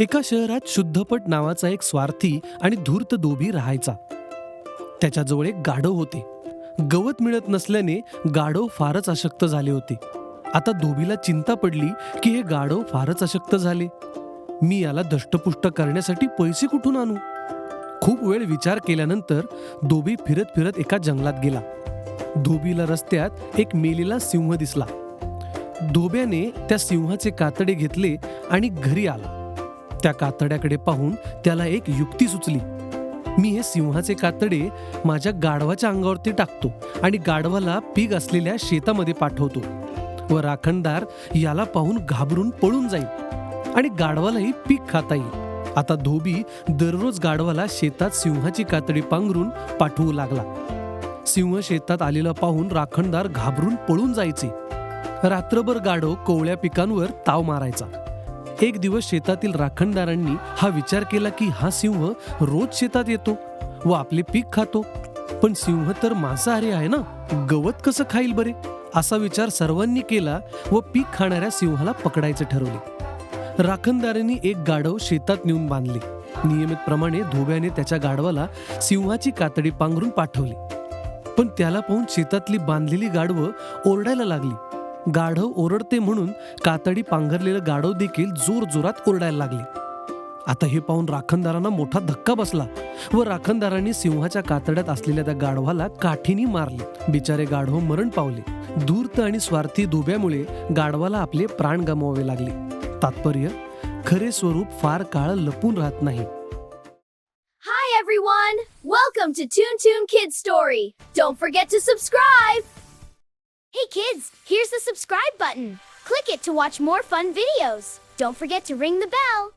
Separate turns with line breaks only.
एका शहरात शुद्धपट नावाचा एक स्वार्थी आणि धूर्त धोबी राहायचा. त्याच्याजवळ एक गाढव होते. गवत मिळत नसल्याने गाढव फारच अशक्त झाले होते. आता धोबीला चिंता पडली की हे गाढव फारच अशक्त झाले. मी याला दष्टपुष्ट करण्यासाठी पैसे कुठून आणू? खूप वेळ विचार केल्यानंतर धोबी फिरत फिरत एका जंगलात गेला. धोबीला रस्त्यात एक मेलेला सिंह दिसला. धोब्याने त्या सिंहाचे कातडे घेतले आणि घरी आला. त्या कातड्याकडे पाहून त्याला एक युक्ती सुचली. मी हे सिंहाचे कातडे माझ्या गाढवाच्या अंगावरती टाकतो आणि गाढवाला पीक असलेल्या शेतामध्ये पाठवतो व राखणदार याला पाहून घाबरून पळून जाईल आणि गाढवालाही पीक खाता येईल. आता धोबी दररोज गाढवाला शेतात सिंहाची कातडी पांघरून पाठवू लागला. सिंह शेतात आलेला पाहून राखणदार घाबरून पळून जायचे. रात्रभर गाढव कोवळ्या पिकांवर ताव मारायचा. एक दिवस शेतातील राखणदारांनी हा विचार केला की हा सिंह रोज शेतात येतो व आपले पीक खातो, पण सिंह तर मांसाहारी आहे ना, गवत कसं खाईल बरे? असा विचार सर्वांनी केला व पीक खाणाऱ्या सिंहाला पकडायचे ठरवले. राखणदारांनी एक गाढव शेतात नेऊन बांधले. नियमितप्रमाणे धोब्याने त्याच्या गाढवाला सिंहाची कातडी पांघरून पाठवली, पण त्याला पाहून शेतातली बांधलेली गाढवं ओरडायला लागली. गाढव ओरडते म्हणून कातडी पांघरलेलं गाढव देखील जोरजोरात ओरडायला लागले. आता हे पाहून राखणदारांना मोठा धक्का बसला व राखणदारांनी सिंहाच्या कातड्यात असलेल्या त्या गाढवाला काठीने मारले. बिचारे गाढव मरण पावले. धूर्त आणि स्वार्थी धोब्यामुळे गाढवाला आपले प्राण गमवावे लागले. तात्पर्य, खरे स्वरूप फार काळ लपून राहत नाही.
Hi everyone! Welcome to Toon Toon Kids Story. Don't forget to subscribe! Hey kids, here's the subscribe button. Click it to watch more fun videos. Don't forget to ring the bell.